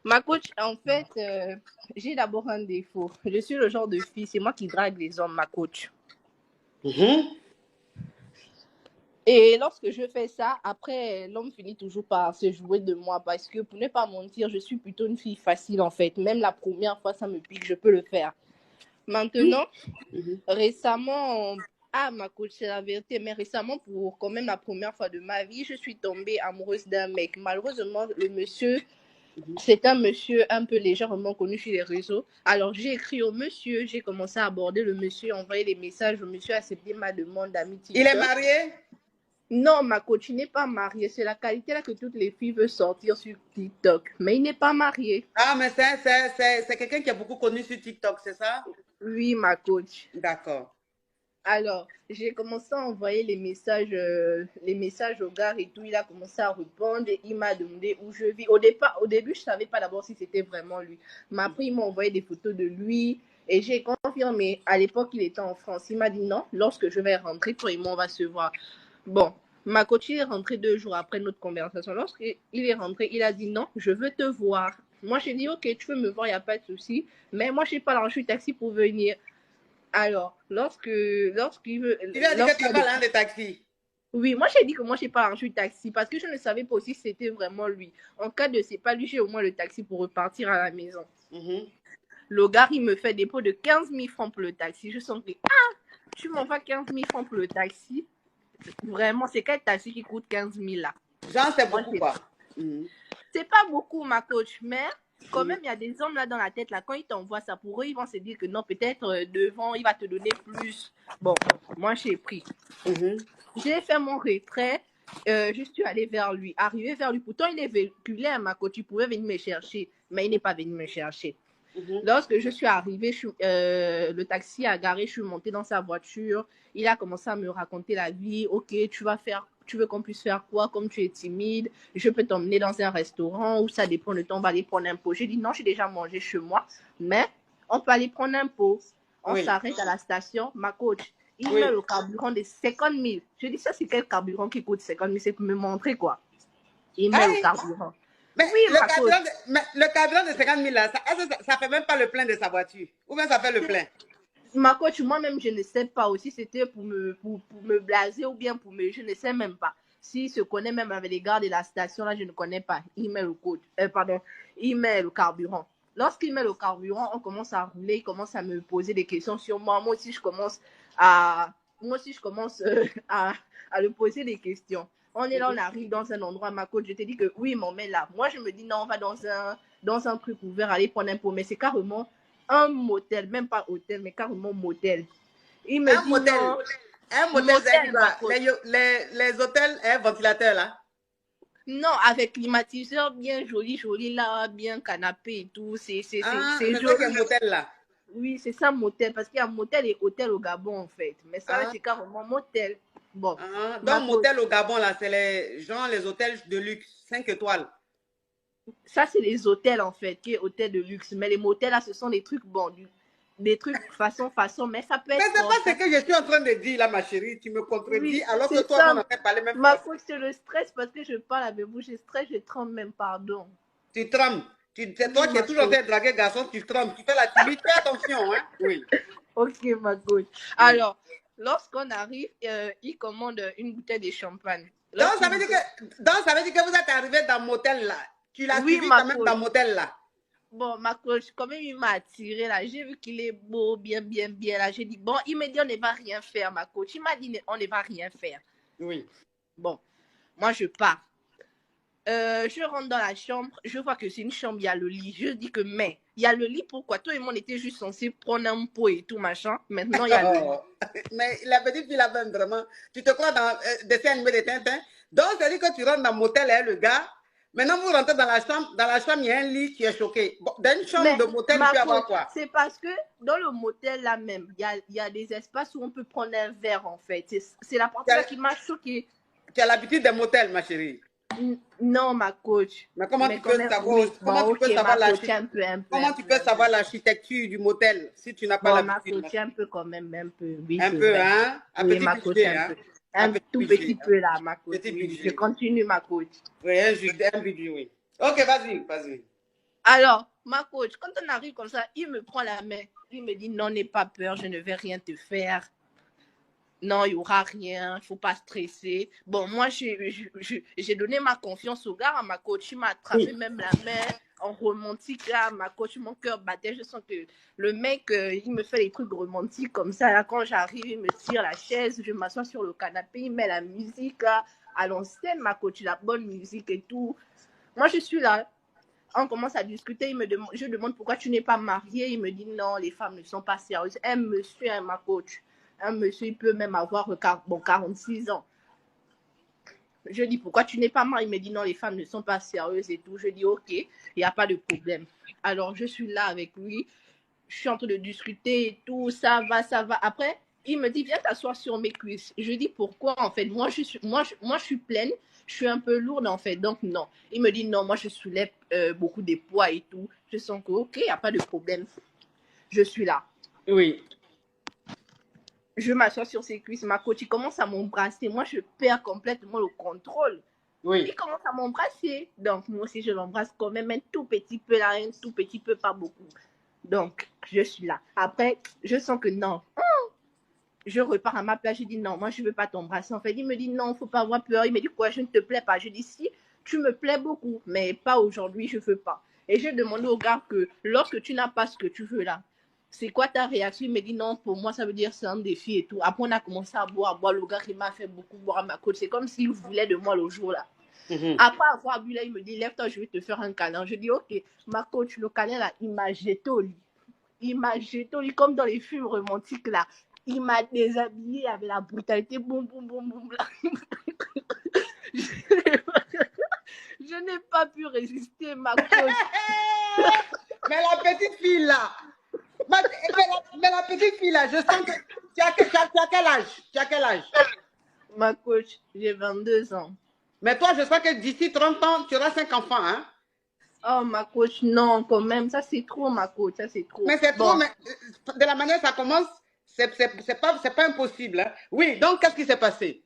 Ma coach, en fait, j'ai d'abord un défaut. Je suis le genre de fille, c'est moi qui drague les hommes, ma coach. Et lorsque je fais ça, après, l'homme finit toujours par se jouer de moi parce que, pour ne pas mentir, je suis plutôt une fille facile, en fait. Même la première fois, ça me pique, je peux le faire. Maintenant, récemment, ma coach, c'est la vérité, mais récemment, pour quand même la première fois de ma vie, je suis tombée amoureuse d'un mec. Malheureusement, le monsieur, c'est un monsieur un peu légèrement connu sur les réseaux. Alors, j'ai écrit au monsieur, j'ai commencé à aborder le monsieur, envoyer des messages. Le monsieur a accepté ma demande d'amitié. Il est marié? Non, ma coach, il n'est pas marié. C'est la qualité là que toutes les filles veulent sortir sur TikTok. Mais il n'est pas marié. Ah, mais c'est quelqu'un qui est beaucoup connu sur TikTok, c'est ça? Oui, ma coach. D'accord. Alors, j'ai commencé à envoyer les messages au gars et tout. Il a commencé à répondre et il m'a demandé où je vis. Au début, je ne savais pas d'abord si c'était vraiment lui. Mais après, il m'a envoyé des photos de lui et j'ai confirmé. À l'époque, il était en France. Il m'a dit non, lorsque je vais rentrer, toi et moi, on va se voir. Bon, ma coach est rentrée 2 jours après notre conversation. Lorsqu'il est rentré, il a dit non, je veux te voir. Moi, j'ai dit ok, tu veux me voir, il n'y a pas de souci. Mais moi, je n'ai pas l'argent du taxi pour venir. Alors, lorsqu'il veut. Tu lui as dit que tu n'as pas l'argent de taxi? Oui, moi j'ai dit que moi je n'ai pas l'argent du taxi parce que je ne savais pas aussi si c'était vraiment lui. En cas de c'est pas lui, j'ai au moins le taxi pour repartir à la maison. Le gars, il me fait dépôt de 15 000 francs pour le taxi. Je sens que, tu m'envoies 15 000 francs pour le taxi. Vraiment, c'est quel taxi qui coûte 15 000 là? Genre, c'est beaucoup quoi. C'est pas beaucoup, ma coach, mais quand même, il y a des hommes là dans la tête, là, quand ils t'envoient ça, pour eux, ils vont se dire que non, peut-être devant, il va te donner plus. Bon, moi, j'ai pris. J'ai fait mon retrait, je suis allée vers lui. Arrivé vers lui, pourtant, il est véhiculé à ma coach, il pouvait venir me chercher, mais il n'est pas venu me chercher. Lorsque je suis arrivée, le taxi a garé, je suis montée dans sa voiture. Il a commencé à me raconter la vie. Ok, tu veux qu'on puisse faire quoi? Comme tu es timide, je peux t'emmener dans un restaurant ou ça dépend de temps, on va aller prendre un pot. J'ai dit non, j'ai déjà mangé chez moi, mais on peut aller prendre un pot. On s'arrête à la station, ma coach. Il met le carburant de 50 000. Je dis ça, c'est quel carburant qui coûte 50 000? C'est pour me montrer quoi. Il met le carburant. Mais oui, le carburant de 50 000 là, ça fait même pas le plein de sa voiture. Ou bien ça fait le plein? Ma coach, moi-même, je ne sais pas aussi. C'était pour me blaser ou bien pour me... Je ne sais même pas. S'il se connaît même avec les gars de la station, là, je ne connais pas. Il met le code. Il met le carburant. Lorsqu'il met le carburant, on commence à rouler. Il commence à me poser des questions sur moi. Moi aussi, je commence à le poser des questions. On est là, on arrive dans un endroit, ma coach, je te dis que oui, mon mais là. Moi, je me dis non, on va dans un truc ouvert, aller prendre un pot. Mais c'est carrément un motel, même pas hôtel, mais carrément motel. Il me dit motel. non. Un motel, les hôtels, un ventilateur là. Non, avec climatiseur bien joli, là, bien canapé et tout. C'est joli. C'est un motel là. Oui, c'est ça, motel, parce qu'il y a motel et hôtel au Gabon en fait. Mais ça, c'est carrément motel. Bon. Donc, motel au Gabon là, c'est les hôtels de luxe, 5 étoiles. Ça, c'est les hôtels en fait, qui est hôtel de luxe. Mais les motels là, ce sont des trucs des trucs façon, mais ça peut être. Mais c'est pas ce que je suis en train de dire là, ma chérie. Tu me contredis alors que toi, on a fait parler même pas. Ma faute, c'est le stress parce que je parle avec vous. Je stresse, je tremble même, pardon. Tu trembles. C'est toi qui es toujours en train de draguer garçon, tu trembles. Tu fais la timide. Fais attention, hein. Oui. Ok, ma coach. Alors, lorsqu'on arrive, il commande une bouteille de champagne. Donc, ça veut dire que vous êtes arrivé dans le motel là. Tu l'as suivi quand même dans le motel là. Bon, ma coach, quand même, il m'a attiré là. J'ai vu qu'il est beau, bien là. J'ai dit, bon, il m'a dit, on ne va rien faire, ma coach. Il m'a dit, on ne va rien faire. Oui. Bon, moi, je pars. Je rentre dans la chambre. Je vois que c'est une chambre, il y a le lit. Je dis que, mais, il y a le lit, pourquoi? Toi et moi, on était juste censés prendre un pot et tout, machin. Maintenant, il y a le lit. Mais la petite fille, là-bas, vraiment, tu te crois dans dessin animé de Tintin. Donc, c'est-à-dire que tu rentres dans le motel, hein, le gars. Maintenant, vous rentrez dans la chambre, il y a un lit, tu es choqué. Bon, dans une chambre de motel, il peut y avoir quoi? C'est parce que dans le motel là même, il y a des espaces où on peut prendre un verre en fait. C'est la partie là qui m'a choqué. Tu as l'habitude des motels, ma chérie? Non, ma coach. Mais comment tu peux savoir l'architecture du motel si tu n'as pas l'habitude? Ma coach, un peu quand même, un peu. Oui, un peu, hein? Un petit budget, hein? Un tout petit peu là, ma coach. Je continue, ma coach. Oui, un budget, oui. Ok, vas-y. Alors, ma coach, quand on arrive comme ça, il me prend la main. Il me dit, non, n'aie pas peur, je ne vais rien te faire. Non, il n'y aura rien, il ne faut pas stresser. Bon, moi, j'ai donné ma confiance au gars, à ma coach. Il m'a attrapé même la main en romantique. Là, ma coach, mon cœur battait. Je sens que le mec, il me fait des trucs romantiques comme ça. Là, quand j'arrive, il me tire la chaise, je m'assois sur le canapé, il met la musique là, à l'ancienne, ma coach, la bonne musique et tout. Moi, je suis là. On commence à discuter, je demande pourquoi tu n'es pas mariée. Il me dit non, les femmes ne sont pas sérieuses. Un monsieur, ma coach, un monsieur, il peut même avoir 46 ans. Je dis pourquoi tu n'es pas mariée. Il me dit non, les femmes ne sont pas sérieuses et tout. Je dis ok, il n'y a pas de problème. Alors je suis là avec lui, je suis en train de discuter et tout, ça va, ça va. Après, il me dit viens t'asseoir sur mes cuisses. Je dis pourquoi en fait, moi je suis pleine. Je suis un peu lourde en fait, donc non. Il me dit non, moi je soulève beaucoup de poids et tout. Je sens que ok, il n'y a pas de problème. Je suis là. Oui. Je m'assois sur ses cuisses. Ma coach, il commence à m'embrasser. Moi, je perds complètement le contrôle. Oui. Il commence à m'embrasser. Donc, moi aussi, je l'embrasse quand même un tout petit peu là, un tout petit peu, pas beaucoup. Donc, je suis là. Après, je sens que non. Je repars à ma place, je dis non, moi je ne veux pas t'embrasser. En fait, il me dit non, il ne faut pas avoir peur. Il me dit quoi, je ne te plais pas. Je dis si, tu me plais beaucoup, mais pas aujourd'hui, je ne veux pas. Et j'ai demandé au gars que lorsque tu n'as pas ce que tu veux là, c'est quoi ta réaction? Il me dit non, pour moi ça veut dire c'est un défi et tout. Après on a commencé à boire. Le gars qui m'a fait beaucoup boire à ma côte. C'est comme s'il voulait de moi le jour là. Après avoir bu là, il me dit lève-toi, je vais te faire un câlin. Je dis ok, ma coach, le câlin là, il m'a jeté au lit. Il m'a jeté au lit comme dans les films romantiques là. Il m'a déshabillé avec la brutalité. Boum, boum, boum, boum. Je n'ai pas pu résister, ma coach. Mais la petite fille là, mais la petite fille là, je sens que tu as quel âge? Tu as quel âge? Ma coach, j'ai 22 ans. Mais toi, je sens que d'ici 30 ans, tu auras 5 enfants, hein? Oh, ma coach, non, quand même. Ça, c'est trop, ma coach. Ça, c'est trop. Mais c'est trop, mais de la manière que ça commence, c'est pas impossible. Hein? Oui, donc qu'est-ce qui s'est passé?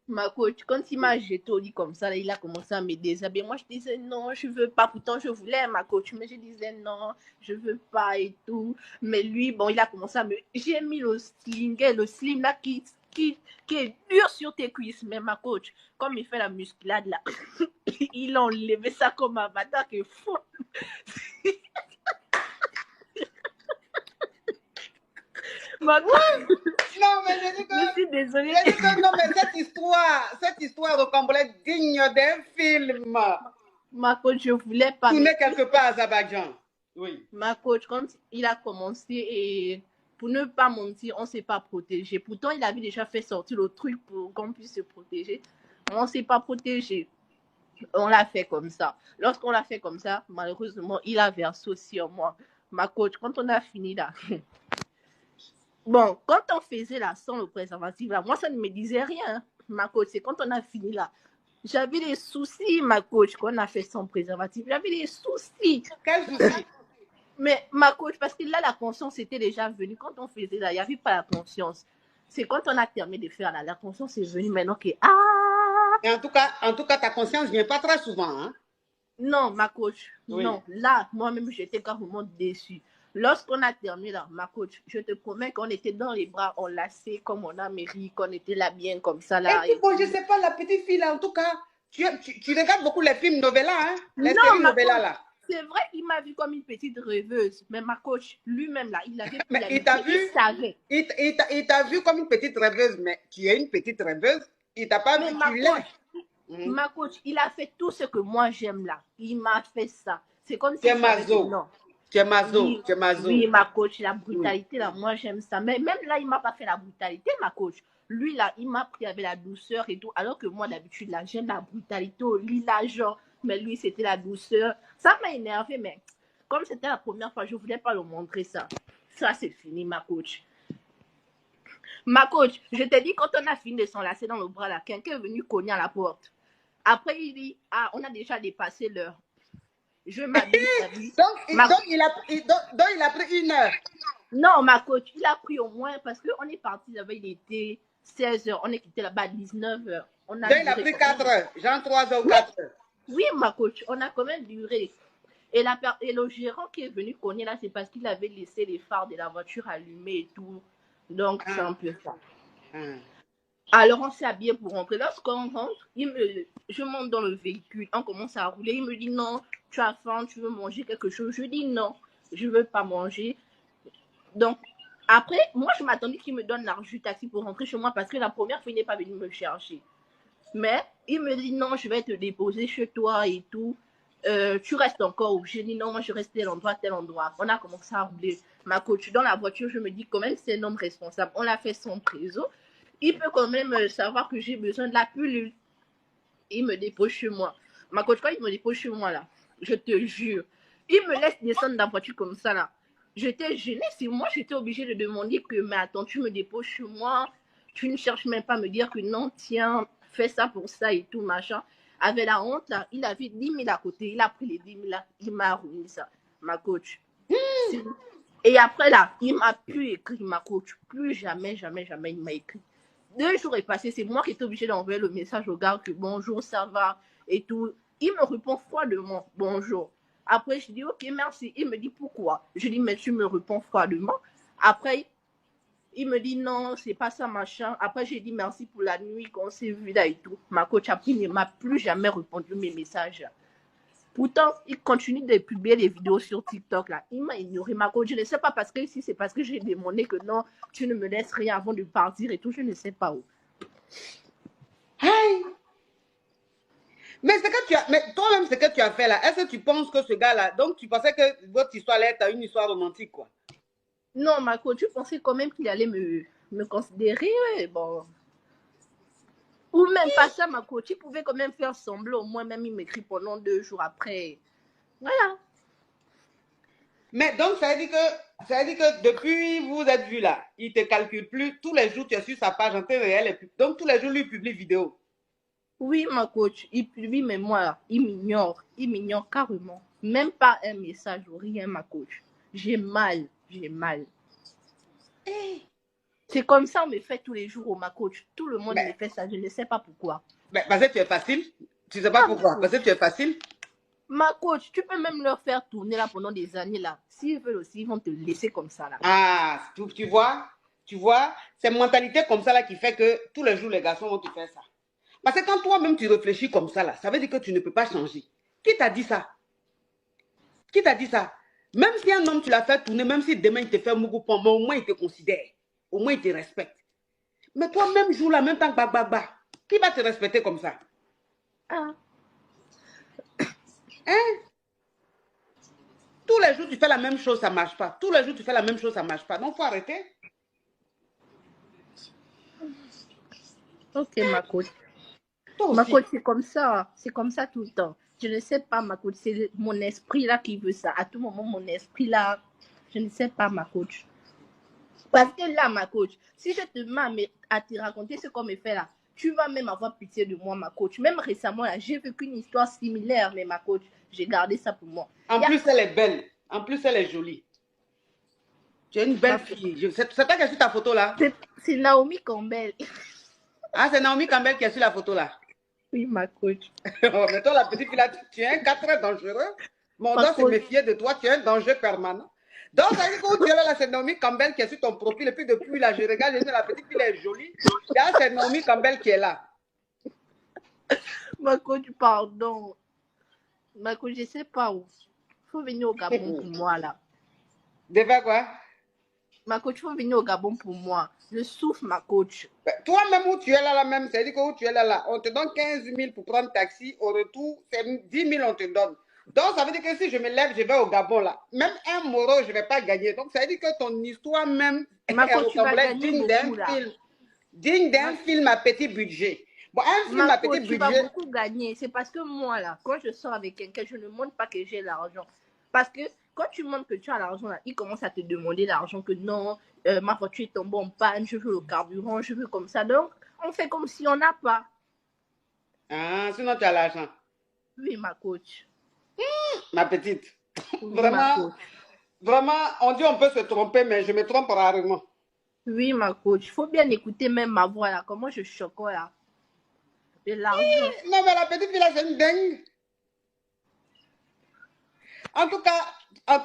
Ma coach, quand il m'a jeté au lit comme ça, là, il a commencé à me déshabiller. Moi, je disais non, je veux pas. Pourtant, je voulais, ma coach, mais je disais non, je veux pas et tout. Mais lui, bon, il a commencé à me. J'ai mis le sling là qui est dur sur tes cuisses. Mais ma coach, comme il fait la musculade là, il a enlevé ça comme un bâtard qui est fou. Ma coach. Non, mais je dis que. Je suis désolée. Je dis que non, mais cette histoire de Cambodge digne d'un film. Ma coach, je voulais pas. Tourner quelque part à Azerbaïdjan. Oui. Ma coach, quand il a commencé et pour ne pas mentir, on ne s'est pas protégé. Pourtant, il avait déjà fait sortir le truc pour qu'on puisse se protéger. On ne s'est pas protégé. On l'a fait comme ça. Lorsqu'on l'a fait comme ça, malheureusement, il a versé sur moi. Ma coach, quand on a fini là, bon, quand on faisait là sans le préservatif, là, moi, ça ne me disait rien. Ma coach, c'est quand on a fini là. J'avais des soucis, ma coach, quand on a fait sans préservatif. J'avais des soucis. Quel souci? Mais ma coach, parce que là, la conscience était déjà venue. Quand on faisait là, il n'y avait pas la conscience. C'est quand on a terminé de faire là, la conscience est venue maintenant que Et en tout cas, ta conscience ne vient pas très souvent. Hein? Non, ma coach, oui. Non. Là, moi-même, j'étais carrément déçue. Lorsqu'on a terminé là, ma coach, je te promets qu'on était dans les bras enlacés comme on a mérité, qu'on était là bien comme ça. Là, et puis, bon, je ne sais pas, la petite fille là, en tout cas, tu regardes beaucoup les films novellas, hein? Les non, séries novellas là. C'est vrai, il m'a vu comme une petite rêveuse, mais ma coach, lui-même là, il avait mais il t'a vu, il savait. Il t'a vu comme une petite rêveuse, mais tu es une petite rêveuse, il t'a pas vu, tu l'es. Ma coach, il a fait tout ce que moi j'aime là. Il m'a fait ça. C'est comme si tu es maso. Tu es maso, oui, tu es maso. Oui, ma coach, la brutalité là, moi j'aime ça. Mais même là, il m'a pas fait la brutalité, ma coach. Lui là, il m'a pris avec la douceur et tout. Alors que moi d'habitude là, j'aime la brutalité au lit là, genre. Mais lui, c'était la douceur. Ça m'a énervé, mais comme c'était la première fois, je voulais pas le montrer ça. Ça, c'est fini, ma coach. Ma coach, je t'ai dit, quand on a fini de s'enlacer dans le bras là, quelqu'un est venu cogner à la porte. Après, il dit, ah, on a déjà dépassé l'heure. Je m'habille. donc, il a pris 1 heure. Non, ma coach, il a pris au moins, parce qu'on est parti là-bas, il était 16 heures, on est quitté là-bas à 19 heures. Donc, il a pris 4 heures, genre 3 heures ou 4 heures. Oui, ma coach, on a quand même duré. Et, et le gérant qui est venu cogner là, c'est parce qu'il avait laissé les phares de la voiture allumés et tout. Donc, c'est un peu ça. Alors, on s'est habillé pour rentrer. Lorsqu'on rentre, je monte dans le véhicule, on commence à rouler. Il me dit non, tu as faim, tu veux manger quelque chose. Je dis non, je ne veux pas manger. Donc, après, moi, je m'attendais qu'il me donne l'argent du taxi pour rentrer chez moi parce que la première fois, il n'est pas venu me chercher. Mais il me dit non, je vais te déposer chez toi et tout. Tu restes encore où? J'ai dit non, moi je reste tel endroit. On a commencé à rouler. Ma coach dans la voiture, je me dis quand même c'est un homme responsable. On l'a fait sans trésor. Il peut quand même savoir que j'ai besoin de la pilule. Il me dépose chez moi. Ma coach, quand il me dépose chez moi là, je te jure, il me laisse descendre dans la voiture comme ça là. J'étais gênée. Si moi j'étais obligée de demander que, mais attends, tu me déposes chez moi, tu ne cherches même pas à me dire que non, tiens, fais ça pour ça et tout, machin. Avec la honte, là, il avait 10 000 à côté. Il a pris les 10 000 là, il m'a ruiné ça, ma coach. Et après là, il m'a plus écrit, ma coach. Plus jamais, jamais, jamais, il m'a écrit. 2 jours est passé, c'est moi qui étais obligée d'envoyer le message au gars que bonjour, ça va et tout. Il me répond froidement, bonjour. Après, je dis ok, merci. Il me dit pourquoi? Je dis mais tu me réponds froidement. Après, il me dit non, c'est pas ça, machin. Après, j'ai dit merci pour la nuit qu'on s'est vu là et tout. Ma coach après ne m'a plus jamais répondu mes messages. Pourtant, il continue de publier des vidéos sur TikTok là. Il m'a ignoré, ma coach. Je ne sais pas parce que ici, c'est parce que j'ai demandé que non, tu ne me laisses rien avant de partir et tout. Je ne sais pas où. Hey. Mais toi-même, ce que tu as fait là, est-ce que tu penses que ce gars-là, donc tu pensais que votre histoire allait être une histoire romantique, quoi? Non, ma coach, je pensais quand même qu'il allait me considérer, ouais, bon. Ou même pas ça, ma coach, il pouvait quand même faire semblant. Au moins, même il m'écrit pendant 2 jours après. Voilà. Mais donc, ça veut dire que depuis vous êtes vus là, il ne te calcule plus. Tous les jours, tu es sur sa page en temps réel. Donc, tous les jours, lui, il publie vidéo. Oui, ma coach, il publie, mais moi, il m'ignore. Il m'ignore carrément. Même pas un message ou rien, ma coach. J'ai mal. Hey. C'est comme ça, on me fait tous les jours, oh, ma coach. Tout le monde me fait ça, je ne sais pas pourquoi. Mais parce que tu es facile. Tu ne sais pas pourquoi. Parce que tu es facile. Ma coach, tu peux même leur faire tourner là pendant des années là. S'ils veulent aussi, ils vont te laisser comme ça là. Ah, tu vois, c'est une mentalité comme ça là qui fait que tous les jours, les garçons vont te faire ça. Parce que quand toi-même tu réfléchis comme ça là, ça veut dire que tu ne peux pas changer. Qui t'a dit ça? Qui t'a dit ça? Même si un homme, tu l'as fait tourner, même si demain il te fait mougou, mais au moins il te considère. Au moins il te respecte. Mais toi, même jour là, même temps, qui va te respecter comme ça? Ah. Hein? Tous les jours, tu fais la même chose, ça ne marche pas. Tous les jours, tu fais la même chose, ça ne marche pas. Donc, il faut arrêter. Ok, ma coach. Ma coach, c'est comme ça. C'est comme ça tout le temps. Je ne sais pas, ma coach. C'est mon esprit là qui veut ça. À tout moment, mon esprit là, je ne sais pas, ma coach. Parce que là, ma coach, si je te mets à te raconter ce qu'on me fait là, tu vas même avoir pitié de moi, ma coach. Même récemment, là, j'ai vécu une histoire similaire, mais ma coach, j'ai gardé ça pour moi. En plus, elle est belle. En plus, elle est jolie. Tu es une belle fille. C'est toi qui es sur ta photo là? C'est Naomi Campbell. Ah, c'est Naomi Campbell qui est sur la photo là? Oui, ma coach. Mais toi, la petite fille là, tu es un cas très dangereux. Mon doigt se méfier de toi, tu es un danger permanent. Donc, ça veut dire que tu es là, c'est Naomi Campbell qui est sur ton profil. Et puis, depuis là, je regarde, je dis, la petite fille est jolie. Là, c'est Naomi Campbell qui est là. Ma coach, pardon. Ma coach, je ne sais pas où. Il faut venir au Gabon pour moi, là. De faire quoi? Ma coach, il faut venir au Gabon pour moi. Je souffre, ma coach. Toi-même, où tu es là, même, c'est-à-dire que où tu es là, on te donne 15 000 pour prendre taxi. Au retour, c'est 10 000 on te donne. Donc, ça veut dire que si je me lève, je vais au Gabon, là. Même un moro, je ne vais pas gagner. Donc, ça veut dire que ton histoire même est digne d'un film. Digne d'un film à petit budget. Bon, un film à petit budget. Tu vas beaucoup gagner. C'est parce que moi, là, quand je sors avec quelqu'un, je ne montre pas que j'ai l'argent. Parce que quand tu montres que tu as l'argent, là, il commence à te demander l'argent, que non, ma voiture est tombée en panne, je veux le carburant, je veux comme ça. Donc, on fait comme si on n'a pas. Ah, sinon tu as l'argent. Oui, ma coach. Ma petite. Oui, vraiment, vraiment, on dit on peut se tromper, mais je me trompe rarement. Oui, ma coach. Il faut bien écouter même ma voix, là. Comment je choque, là. De l'argent. Non, mais la petite fille, là, c'est une dingue. En tout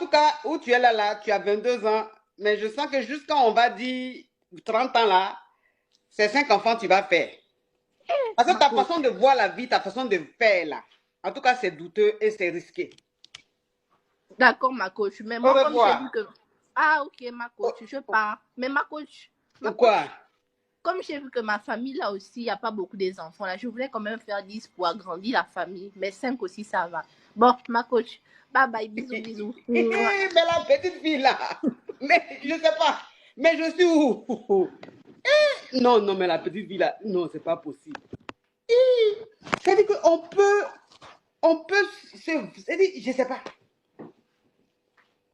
cas, où tu es là, tu as 22 ans, mais je sens que jusqu'à, on va dire, 30 ans là, c'est 5 enfants que tu vas faire. Parce que ta façon de voir la vie, ta façon de faire là, en tout cas, c'est douteux et c'est risqué. D'accord, ma coach. Mais moi, comme j'ai vu que... Ah, ok, ma coach, je pars. Mais ma coach... Pourquoi? Comme j'ai vu que ma famille, là aussi, il n'y a pas beaucoup des enfants. Là, je voulais quand même faire 10 pour agrandir la famille. Mais 5 aussi, ça va. Bon, ma coach, bye bye, bisous, bisous. Mais la petite fille, là, mais je ne sais pas. Mais je suis où? Non, non, mais la petite fille, là, non, c'est pas possible. C'est-à-dire qu'on peut, je sais pas.